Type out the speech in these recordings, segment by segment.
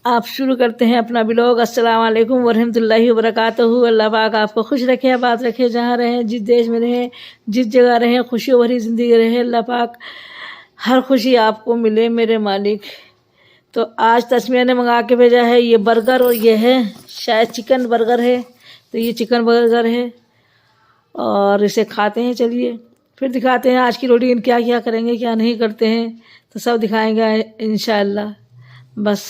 आप शुरू करते हैं अपना ब्लॉग। अस्सलाम वालेकुम वरहमतुल्लाहि वबरकातुहू। अल्लाह पाक आपको खुश रखे, आबाद रखे, जहाँ रहें, जिस देश में रहें, जिस जगह रहें, खुशियों भरी ज़िंदगी रहे। अल्लाह पाक हर खुशी आपको मिले मेरे मालिक। तो आज तस्मिया ने मंगा के भेजा है ये बर्गर, और ये है शायद चिकन बर्गर है, तो ये चिकन बर्गर है और इसे खाते हैं। चलिए फिर दिखाते हैं आज की रूटीन, क्या क्या करेंगे क्या नहीं करते हैं, तो सब दिखाएंगे इंशाअल्लाह। बस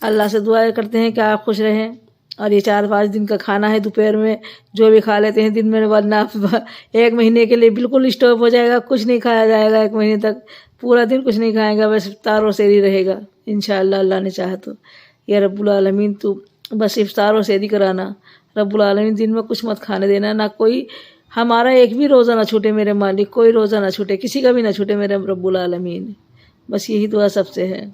अल्लाह से दुआ करते हैं कि आप खुश रहें। और ये 4-5 दिन का खाना है, दोपहर में जो भी खा लेते हैं दिन में, वरना 1 महीने के लिए बिल्कुल स्टॉप हो जाएगा, कुछ नहीं खाया जाएगा 1 महीने तक। पूरा दिन कुछ नहीं खाएगा, बस इफ्तार और सेहरी रहेगा इंशाअल्लाह, अल्लाह ने चाहा तो। या रब्बुल आलमीन तो बस इफ्तार और सेहरी कराना, रब्बुल आलमीन दिन में कुछ मत खाने देना, ना कोई हमारा एक भी रोज़ा ना छूटे मेरे मालिक, कोई रोज़ा ना छूटे, किसी का भी ना छूटे मेरे रब्बुल आलमीन। बस यही दुआ सबसे है।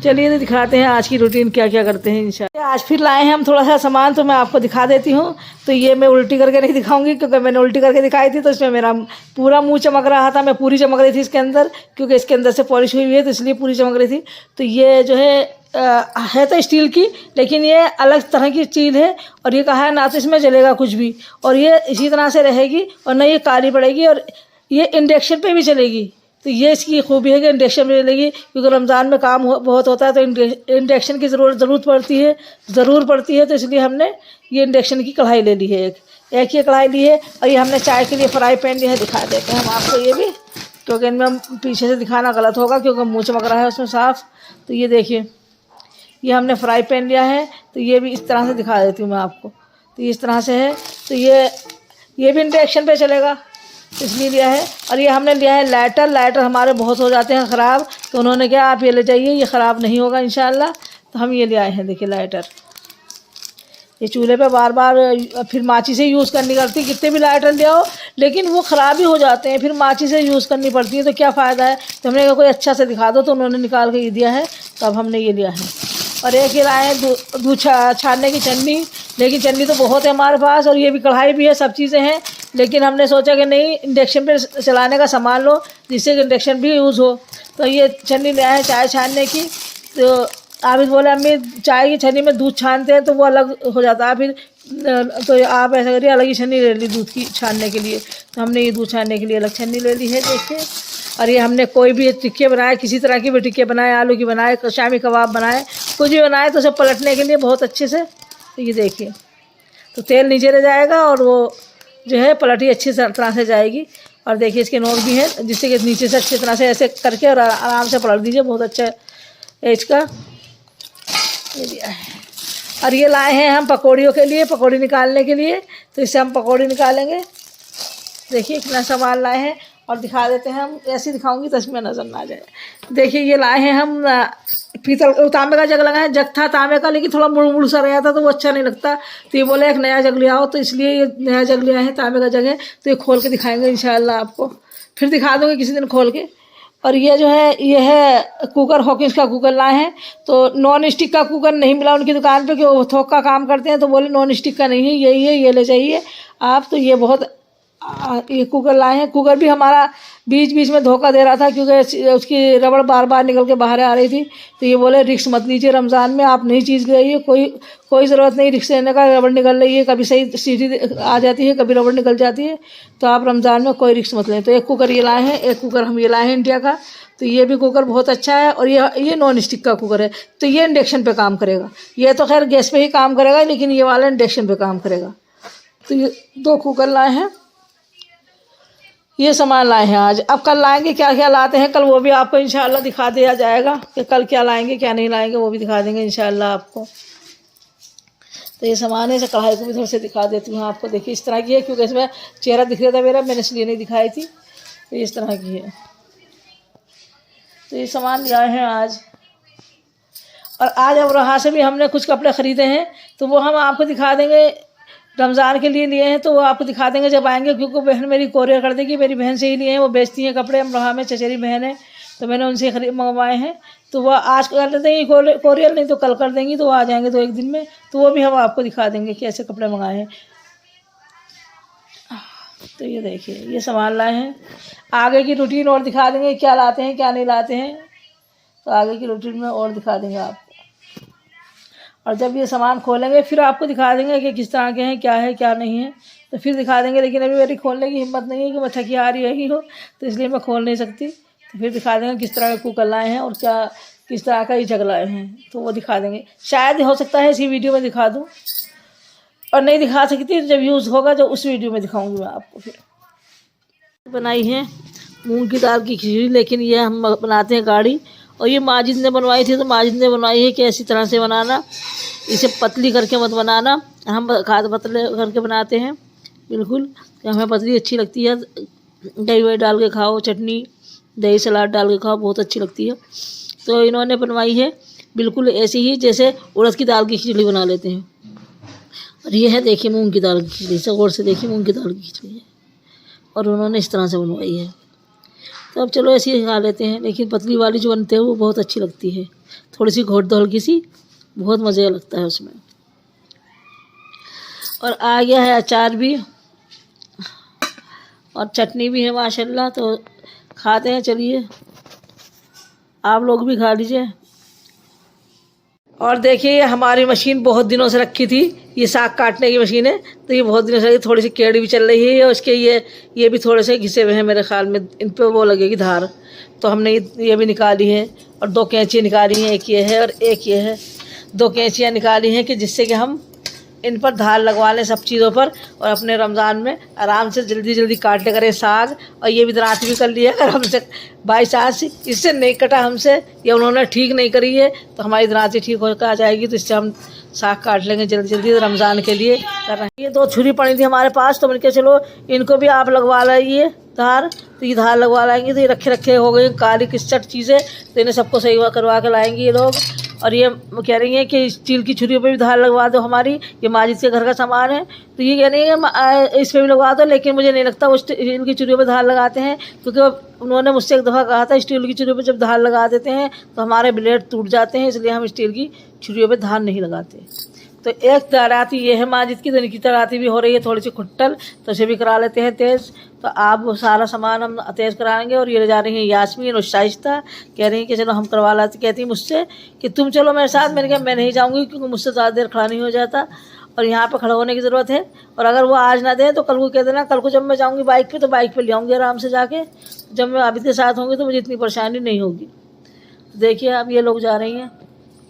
चलिए तो दिखाते हैं आज की रूटीन क्या क्या करते हैं इंशाल्लाह। आज फिर लाए हैं हम थोड़ा सा सामान, तो मैं आपको दिखा देती हूँ। तो ये मैं उल्टी करके नहीं दिखाऊंगी, क्योंकि मैंने उल्टी करके दिखाई थी तो इसमें मेरा पूरा मुंह चमक रहा था, मैं पूरी चमक रही थी इसके अंदर, क्योंकि इसके अंदर से पॉलिश हुई है तो इसलिए पूरी चमक रही थी। तो ये जो है तो स्टील की, लेकिन ये अलग तरह की चीज़ है, और ये कहा है ना तो इसमें जलेगा कुछ भी, और ये इसी तरह से रहेगी, और ना ये काली पड़ेगी, और ये इंडक्शन पे भी चलेगी। तो ये इसकी खूबी है कि इंडक्शन में चलेगी, क्योंकि रमज़ान में काम बहुत होता है, तो इंडक्शन की ज़रूरत पड़ती है, तो इसलिए हमने ये इंडक्शन की कढ़ाई ले ली है। एक ये कढ़ाई ली है, और ये हमने चाय के लिए फ्राई पैन लिया है। दिखा देते हैं हम आपको ये भी, क्योंकि इनमें पीछे से दिखाना गलत होगा, क्योंकि मुँह चमक रहा है उसमें साफ। तो ये देखिए, ये हमने फ्राई पैन लिया है, तो ये भी इस तरह से दिखा देती हूँ मैं आपको। तो इस तरह से है, तो ये भी इंडक्शन पे चलेगा, इसलिए लिया है। और ये हमने लिया है लाइटर हमारे बहुत हो जाते हैं ख़राब, तो उन्होंने क्या आप ये ले जाइए, ये ख़राब नहीं होगा इंशाल्लाह। तो हम ये ले आए हैं, देखिए लाइटर। ये चूल्हे पे बार बार फिर माची से यूज़ करनी पड़ती है, कितने भी लाइटर ले आओ लेकिन वो ख़राब ही हो जाते हैं, फिर माची से यूज़ करनी पड़ती है, तो क्या फ़ायदा है। तो हमने कहा कोई अच्छा से दिखा दो, तो उन्होंने निकाल के ये दिया है, तो अब हमने ये लिया है। और एक ये लाए हैं दूध छानने की छन्नी, लेकिन छन्नी तो बहुत है हमारे पास, और ये भी कढ़ाई भी है, सब चीज़ें हैं, लेकिन हमने सोचा कि नहीं, इंडक्शन पे चलाने का सामान लो जिससे कि इंडक्शन भी यूज़ हो। तो ये छन्नी ले आए हैं चाय छानने की। तो आबिद बोले अम्मी चाय की छन्नी में दूध छानते हैं तो वो अलग हो जाता है, फिर तो आप ऐसा करिए अलग ही छन्नी ले ली दूध की छानने के लिए। तो हमने ये दूध छानने के लिए अलग छन्नी ले ली है, देखिए। और ये हमने कोई भी टिक्के बनाए, किसी तरह की भी टिक्के बनाए, आलू की बनाए, शामी कबाब बनाए, कुछ भी बनाए, तो सब पलटने के लिए बहुत अच्छे से। तो ये देखिए, तो तेल नीचे रह जाएगा, और वो जो है पलटी अच्छी तरह से जाएगी। और देखिए इसके नोक भी है, जिससे कि नीचे से अच्छी तरह से ऐसे करके और आराम से पलट दीजिए, बहुत अच्छा है इसका। ये दिया है। और ये लाए हैं हम पकौड़ियों के लिए, पकौड़ी निकालने के लिए, तो इससे हम पकौड़ी निकालेंगे। देखिए कितना सामान लाए हैं, और दिखा देते हैं हम, ऐसे दिखाऊंगी तो इसमें नज़र ना आ जाए। देखिए ये लाए हैं हम पीतल तांबे का जग लगा है, जग था तांबे का, लेकिन थोड़ा मुड़ मुड़ सा रहा था तो वो अच्छा नहीं लगता, तो ये बोले एक नया जग ले आओ, तो इसलिए ये नया जग ले आए हैं, तांबे का जग है। तो ये खोल के दिखाएंगे इंशाल्लाह आपको, फिर दिखा दूँगी किसी दिन खोल के। और ये जो है ये है कुकर, हॉकिंस का कुकर लाए हैं। तो नॉन स्टिक का कुकर नहीं मिला उनकी दुकान पे, कि वो थोक का काम करते हैं, तो बोले नॉन स्टिक का नहीं है, यही है, ये ले जाइए आप। तो ये बहुत ये कुकर लाए हैं। कुकर भी हमारा बीच बीच में धोखा दे रहा था, क्योंकि उसकी रबड़ बार बार निकल के बाहर आ रही थी। तो ये बोले रिस्क मत लीजिए, रमज़ान में आप नई चीज़ ले आइए, कोई ज़रूरत नहीं रिस्क लेने का, रबड़ निकल रही है, कभी सही सीटी आ जाती है, कभी रबड़ निकल जाती है, तो आप रमज़ान में कोई रिस्क मत लें। तो एक कुकर ये लाए हैं, एक कुकर हम ये लाए हैं इंडिया का। तो ये भी कुकर बहुत अच्छा है, और ये नॉन स्टिक का कुकर है, तो ये इंडक्शन पे काम करेगा। ये तो खैर गैस पे ही काम करेगा, लेकिन ये वाला इंडक्शन पे काम करेगा। तो ये 2 कुकर लाए हैं, ये सामान लाए हैं आज। अब कल लाएंगे, क्या क्या लाते हैं कल वो भी आपको इंशाल्लाह दिखा दिया जाएगा, कि कल क्या लाएंगे क्या नहीं लाएंगे, वो भी दिखा देंगे इंशाल्लाह आपको। तो ये सामान है, इसे कढ़ाई को भी थोड़ा से दिखा देती हूँ आपको। देखिए इस तरह की है, क्योंकि इसमें चेहरा दिख रहा था मेरा, मैंने इसलिए नहीं दिखाई थी। तो इस तरह की है। तो ये सामान लाए हैं आज। और आज अब वहाँ से भी हमने कुछ कपड़े ख़रीदे हैं, तो वो हम आपको दिखा देंगे। रमज़ान के लिए लिए हैं, तो वो आपको दिखा देंगे जब आएंगे, क्योंकि बहन मेरी कोरियर कर देगी, मेरी बहन से ही लिए हैं, वो बेचती हैं कपड़े अमरोहा में, चचेरी बहन है, तो मैंने उनसे मंगवाए हैं। तो वो आज कर देंगी कोरियर, नहीं तो कल कर देंगी, तो वो आ जाएंगे 2-1 दिन में। तो वो भी हम आपको दिखा देंगे कि ऐसे कपड़े मंगाए हैं। तो ये देखिए ये सामान लाए हैं, आगे की रूटीन और दिखा देंगे क्या लाते हैं क्या नहीं लाते हैं। तो आगे की रूटीन में और दिखा देंगे आपको। और जब ये सामान खोलेंगे फिर आपको दिखा देंगे कि किस तरह के हैं, क्या है क्या नहीं है, तो फिर दिखा देंगे। लेकिन अभी मेरी खोलने की हिम्मत नहीं है कि मैं थकी आ रही हो, तो इसलिए मैं खोल नहीं सकती। तो फिर दिखा देंगे किस तरह के कुकर लाए हैं और क्या किस तरह का ये जग लाए हैं, तो वो दिखा देंगे। शायद हो सकता है इसी वीडियो में दिखा दूँ, और नहीं दिखा सकती जब यूज़ होगा जो उस वीडियो में दिखाऊंगी मैं आपको। फिर बनाई है मूंग की दाल की खिचड़ी, लेकिन ये हम बनाते हैं गाढ़ी, और ये माजिद ने बनवाई थी। तो माजिद ने बनवाई है कि ऐसी तरह से बनाना, इसे पतली करके मत बनाना। हम खाद पतले करके बनाते हैं बिल्कुल, कि हमें पतली अच्छी लगती है। दही वही डाल के खाओ, चटनी दही सलाद डाल के खाओ, बहुत अच्छी लगती है। तो इन्होंने बनवाई है बिल्कुल ऐसी ही जैसे उड़द की दाल की खिचड़ी बना लेते हैं। और ये है देखिए मूंग की दाल की खिचड़ी, से गौर से देखिए मूंग की दाल की खिचड़ी है, और उन्होंने इस तरह से बनवाई है। तो अब चलो ऐसे ही खा लेते हैं, लेकिन पतली वाली जो बनते हैं वो बहुत अच्छी लगती है, थोड़ी सी घोट दो हल्की सी, बहुत मज़े लगता है उसमें। और आ गया है अचार भी और चटनी भी है माशाल्लाह। तो खाते हैं, चलिए आप लोग भी खा लीजिए। और देखिए हमारी मशीन बहुत दिनों से रखी थी, ये साग काटने की मशीन है, तो ये बहुत दिनों से थोड़ी सी केड़ी भी चल रही है, और उसके ये भी थोड़े से घिसे हुए हैं मेरे ख्याल में, इन पे वो लगेगी धार। तो हमने ये भी निकाली है, और 2 कैंचियाँ निकाली हैं, एक ये है और एक ये है। 2 कैंचियाँ निकाली हैं कि जिससे कि हम इन पर धार लगवा लें सब चीज़ों पर, और अपने रमज़ान में आराम से जल्दी जल्दी काट ले करें साग। और ये भी दरात भी कर लिया, अगर हमसे बाई चांस इससे नहीं कटा हमसे, या उन्होंने ठीक नहीं करी है, तो हमारी दरात ठीक होकर आ जाएगी। तो इससे हम साग काट लेंगे जल्दी जल्दी, रमज़ान के लिए कर रहे हैं। ये 2 छुरी पड़ी थी हमारे पास, तो मैंने कहा चलो इनको भी आप लगवा लाइए धार। तो ये धार लगवा लाएंगे, तो ये रखे रखे हो गए काली किस्चट चीज़ें, तो इन्हें सबको सही करवा के लाएंगे ये लोग। और ये कह रही हैं कि स्टील की छुरियों पे भी धार लगवा दो हमारी, ये माजिद के घर का सामान है, तो ये कह रही है इस पर भी लगवा दो। लेकिन मुझे नहीं लगता वो स्टील की छुरियों पे धार लगाते हैं, क्योंकि उन्होंने मुझसे एक दफ़ा कहा था स्टील की छुरियों पे जब धार लगा देते हैं तो हमारे ब्लेड टूट जाते हैं, इसलिए हम स्टील की छुरियों पे धार नहीं लगाते। तो एक तराती ये है माजिद की, तो इनकी तराती भी हो रही है थोड़ी सी खुट्टल, तो इसे भी करा लेते हैं तेज़। तो आप वो सारा सामान हम तेज़ कराएंगे। और ये ले जा रही हैं यास्मीन और शाइस्ता, कह रही हैं कि चलो हम करवा लाते। कहती हैं मुझसे कि तुम चलो मेरे साथ। मैंने कहा मैं नहीं जाऊँगी, क्योंकि मुझसे ज़्यादा देर खड़ा नहीं हो जाता, और यहाँ पर खड़ा होने की ज़रूरत है। और अगर वो आज ना दें तो कल को कह देना, कल को जब मैं जाऊँगी बाइक पे तो बाइक पे ले आऊँगी आराम से जाके। जब मैं आबिद के साथ होंगी तो मुझे इतनी परेशानी नहीं होगी। देखिए अब ये लोग जा रही हैं,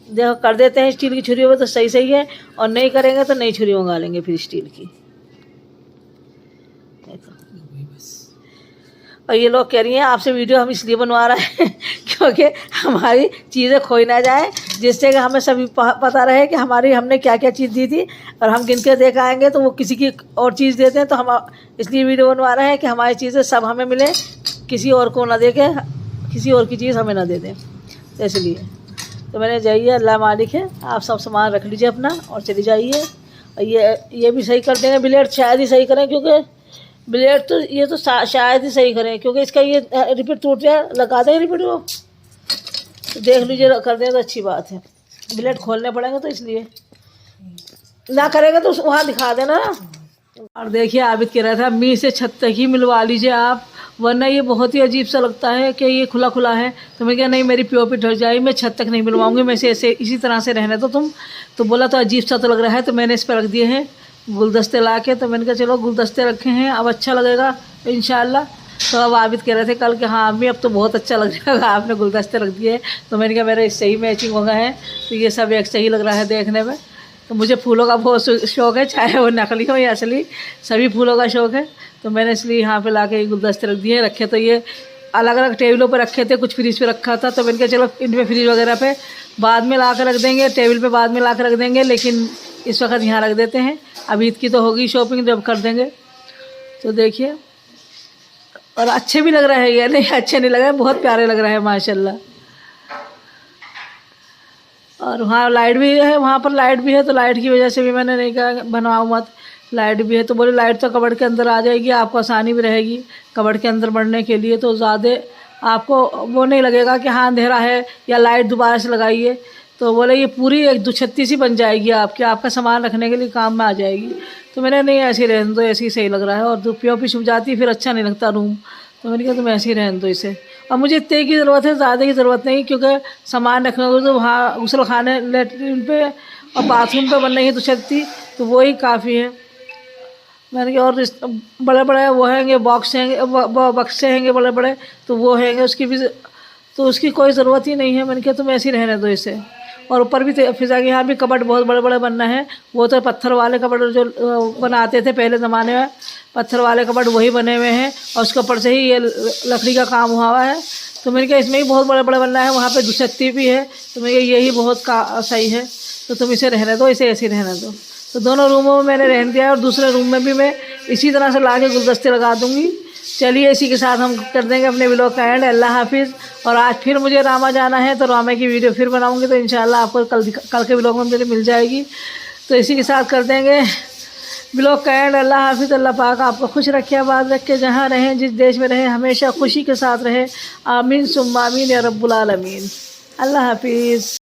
देखो कर देते हैं स्टील की छुरियों में तो सही सही है, और नहीं करेंगे तो नई छुरी मंगा लेंगे फिर स्टील की। और ये लोग कह रही हैं आपसे वीडियो हम इसलिए बनवा रहे हैं क्योंकि हमारी चीज़ें खोई ना जाए, जिससे कि हमें सभी पता रहे कि हमारी हमने क्या क्या चीज़ दी थी, और हम गिन के देख आएँगे तो वो किसी की और चीज़ देते हैं। तो हम इसलिए वीडियो बनवा रहे हैं कि हमारी चीज़ें सब हमें मिले, किसी और को ना दे के किसी और की चीज़ हमें ना दे दें, तो इसलिए। तो मैंने जाइए, अल्लाह मालिक है, आप सब सामान रख लीजिए अपना और चली जाइए। और ये भी सही कर देंगे, ब्लेड शायद ही सही करें, क्योंकि ब्लेड तो ये तो शायद ही सही करें, क्योंकि इसका ये रिपीट टूट गया, लगा दें रिपीट वो, तो देख लीजिए कर दें तो अच्छी बात है। ब्लेड खोलने पड़ेंगे, तो इसलिए ना करेंगे तो वहाँ दिखा देना। और देखिए आबिद कह रहा था मी से छत तक ही मिलवा लीजिए आप, वरना ये बहुत ही अजीब सा लगता है कि ये खुला खुला है। तो मैं क्या नहीं, मेरी पीओपी ढल जाएगी, मैं छत तक नहीं मिलवाऊंगी, मैं ऐसे इसी तरह से रहने दो तुम। तो बोला तो अजीब सा तो लग रहा है, तो मैंने इस पर रख दिए हैं गुलदस्ते ला के। तो मैंने कहा चलो गुलदस्ते रखे हैं, अब अच्छा लगेगा इंशाल्लाह। तो अब आबिद कह रहे थे कल कि हाँ अम्मी अब तो बहुत अच्छा लग जाएगा, आपने गुलदस्ते रख दिए। तो मैंने कहा मेरा इससे ही मैचिंग हो गए हैं, तो ये सब एक सही लग रहा है देखने में। तो मुझे फूलों का बहुत शौक़ है, चाहे वो नकली हो या असली, सभी फूलों का शौक़ है। तो मैंने इसलिए यहाँ पे ला के गुलदस्ते रख दिए। रखे तो ये अलग अलग टेबलों पर रखे थे, कुछ फ्रिज पे रखा था, तो मैंने कहा चलो इनमें फ्रिज वगैरह पे बाद में ला कर रख देंगे, टेबल पे बाद में ला कर रख देंगे, लेकिन इस वक्त यहाँ रख देते हैं। अब ईद की तो होगी शॉपिंग, जब कर देंगे। तो देखिए, और अच्छे भी लग रहे हैं, ये नहीं अच्छे नहीं लग रहे, बहुत प्यारे लग रहे हैं माशाल्लाह। और वहाँ लाइट भी है, वहाँ पर लाइट भी है, तो लाइट की वजह से भी मैंने नहीं कहा बनवाओ मत, लाइट भी है। तो बोले लाइट तो कबर्ड के अंदर आ जाएगी, आपको आसानी भी रहेगी कबर्ड के अंदर बढ़ने के लिए, तो ज़्यादा आपको वो नहीं लगेगा कि हाँ अंधेरा है या लाइट दोबारा से लगाइए। तो बोले ये पूरी एक दुछत्ती सी बन जाएगी आपकी, आपका सामान रखने के लिए काम में आ जाएगी। तो मैंने नहीं ऐसे ही रहने दो, ऐसे ही सही लग रहा है। और पीओपी छुप जाती फिर अच्छा नहीं लगता रूम, तो मैंने कहा तुम ऐसे ही रहने दो इसे। और मुझे इतने की ज़रूरत है, ज़्यादा की ज़रूरत नहीं, क्योंकि सामान रखने को तो वहाँ गुसल खाने लेटरिन पे और बाथरूम पे बनने की तो छत्ती, तो वो ही काफ़ी है। मैंने कहा और बड़े बड़े वो हैंगे बॉक्स हैंगे, बक्से हैंगे बड़े बड़े, तो वो हैंगे उसकी भी, तो उसकी कोई ज़रूरत ही नहीं है। मैंने कहा तुम ऐसे ही रहने दो इसे। और ऊपर भी फिजा के यहाँ भी कबर्ड बहुत बड़े बड़े बनना है। वो तो पत्थर वाले कबर्ड जो बनाते थे पहले ज़माने में, पत्थर वाले कबर्ड वही बने हुए हैं, और उसके ऊपर से ही ये लकड़ी का काम हुआ है। तो मैंने कहा इसमें ही बहुत बड़े बड़े बनना है, वहाँ पे दुछत्ती भी है, तो मैंने कहा यही बहुत सही है, तो तुम इसे रहने दो, इसे ऐसे ही रहने दो। तो दोनों रूमों में मैंने रहने दिया, और दूसरे रूम में भी मैं इसी तरह से ला के गुलदस्ते लगा दूँगी। चलिए इसी के साथ हम कर देंगे अपने व्लॉग का एंड। अल्लाह हाफिज़। और आज फिर मुझे रामा जाना है, तो रामा की वीडियो फिर बनाऊंगी, तो इंशाल्लाह आपको कल के व्लॉग में मुझे मिल जाएगी। तो इसी के साथ कर देंगे व्लॉग का एंड। अल्लाह हाफिज़। अल्लाह पाक आपको खुश रखे, आबाद रखे, जहाँ रहें जिस देश में रहें हमेशा खुशी के साथ रहें। आमीन सुम्मा आमीन या रब्बुल आलमीन। अल्लाह हाफिज़।